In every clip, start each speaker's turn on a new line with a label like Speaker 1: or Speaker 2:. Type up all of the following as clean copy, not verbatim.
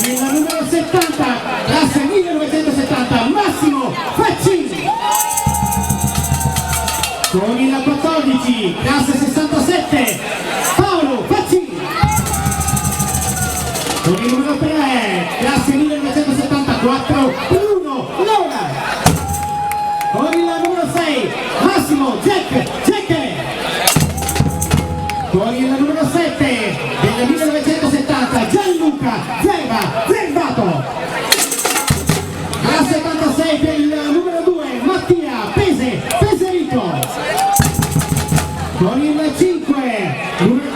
Speaker 1: il numero 70, classe 1970, Massimo Faccini. Con il 14, classe 67, Paolo Faccini. Con il numero 3, classe 1974, Bruno Lora. Con il numero 6, Massimo Gecchere. Con il numero 7 del 1970, Gianluca Zerbato. Classe 86 per il numero 2, Mattia Peserito. Con il 5,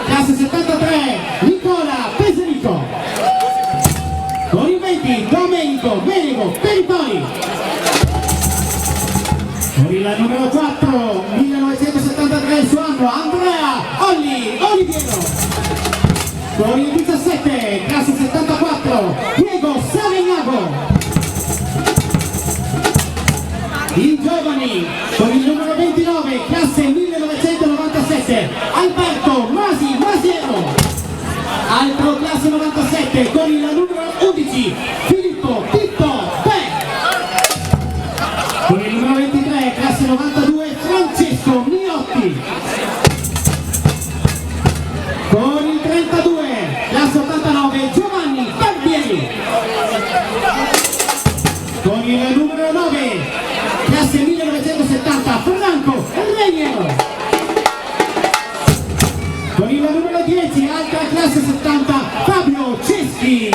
Speaker 1: classe 73, Nicola Peserito. Con il 20, Domenico Peripoli. Con il numero 4, 1973 il suo anno, Andrea Oliviero. Con il 17, classe 74, Diego Savegnago. I giovani, con il numero 29, classe 1997, Alberto Masiero. Altro classe 97, con il numero 11, Filippo Pippo Pe. Con il numero 23, classe 92, Francesco Miotti. Con il 32, classe 89, Giovanni Barbieri. Con il numero 9, classe 1970, Franco Reniero. Con il numero 10, altra classe 70, Fabio Franceschi.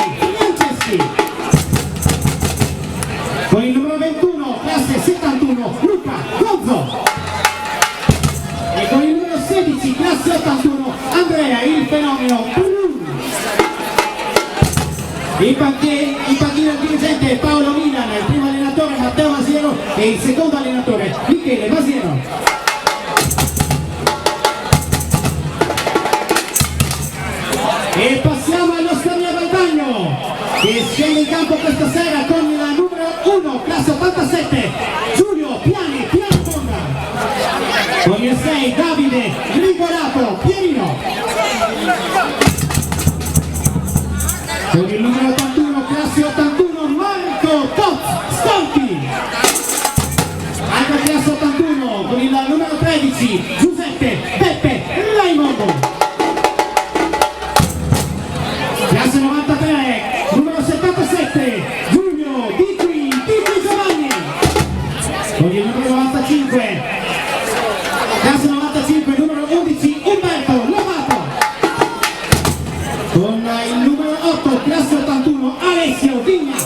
Speaker 1: Con il numero 21, classe 71, Luca Gozzo. E con il numero 16, classe 81, Andrea il fenomeno Brun. Il panchino il dirigente Paolo Milan, il primo allenatore Matteo Masiero e il secondo allenatore Michele Masiero. E passiamo allo Stamina Valbagno, che scende in campo questa sera con il numero 1, classe 87, Giulio Pianiponga. Con il 6, Davide Rigolato Pierino. Con il numero 81, classe 81, Marco Stolti. Altra classe 81, con il numero 13, Giuseppe Beppe Raimondo. Classe 93, numero 77, Giulio Di Giovanni. Con il numero 95, classe 95, numero 11, Umberto Lovato. Con il numero 8, classe 81, Alessio Vignato.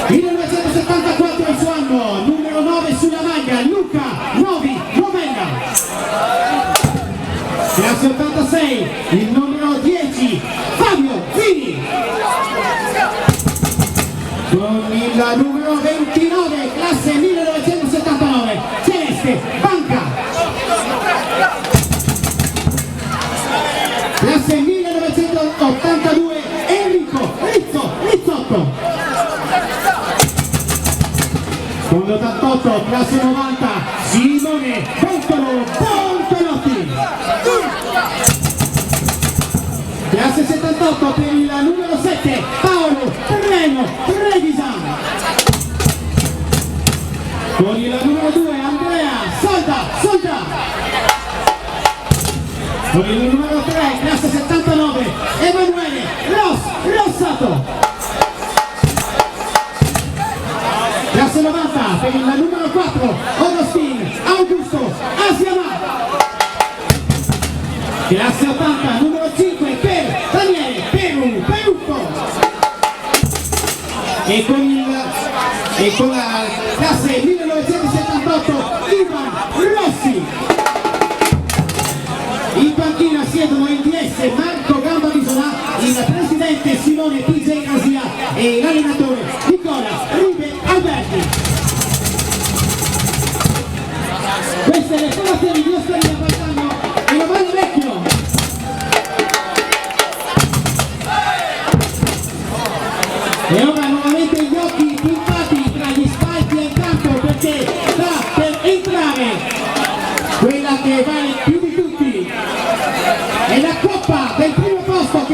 Speaker 1: 1974 il suo anno, numero 9 sulla maglia, Luca Novella. Classe 86, il numero 10, Fabio Zini. Con il numero 29, classe 1979, Celeste Banca. Classe 1982, Enrico Rizzotto. Con l'88, classe 90, Simone Bontolotti. Classe 78 per il numero 7, Paolo Trevisan. Con il numero 2, Andrea Solda. Con il numero 3, classe 79, Emanuele Rossato. Classe 90 per il numero 4, Agustin Augusto Asiama. Classe 80, numero 5 per Daniele Perucco. E con la classe 1978, Ivan Rossi. In panchina siedono il DS Marco Gambavisola, il presidente Simone PJ Asia e l'allenatore Nicola Ribe Alberti. Queste le formazioni di Osteria Valbagno e Novale Vecchio. E ora nuovamente gli occhi puntati tra gli spalti e il campo, perché sta per entrare quella che vale più di tutti. È la coppa del primo posto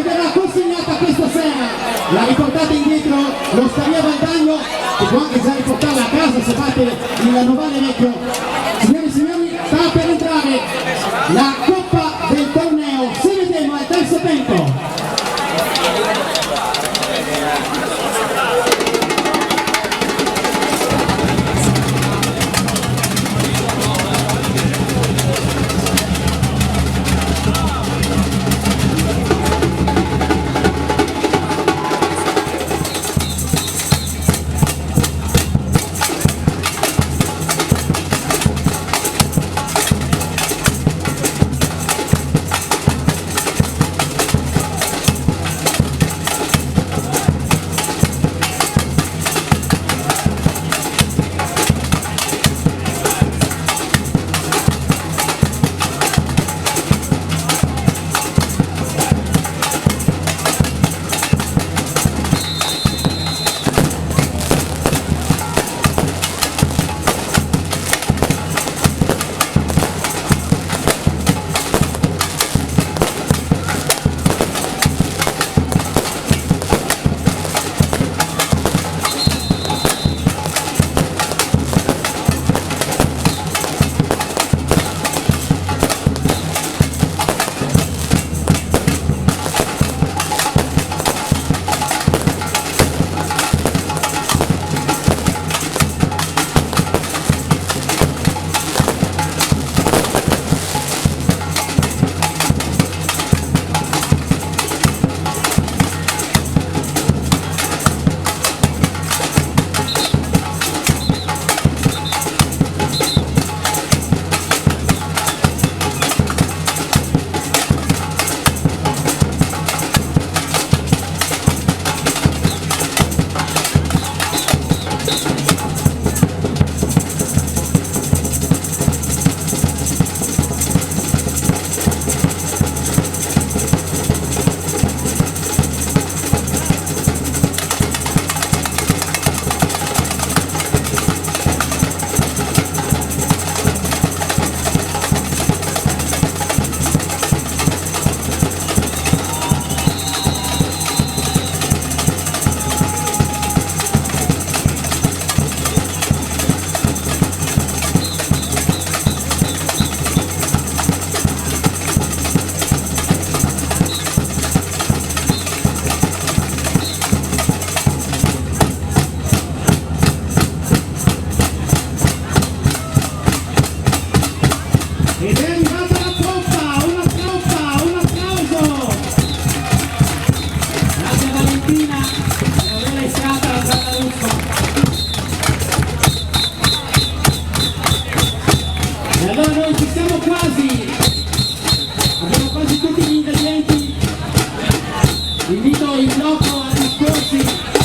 Speaker 1: Invito il blocco a disporsi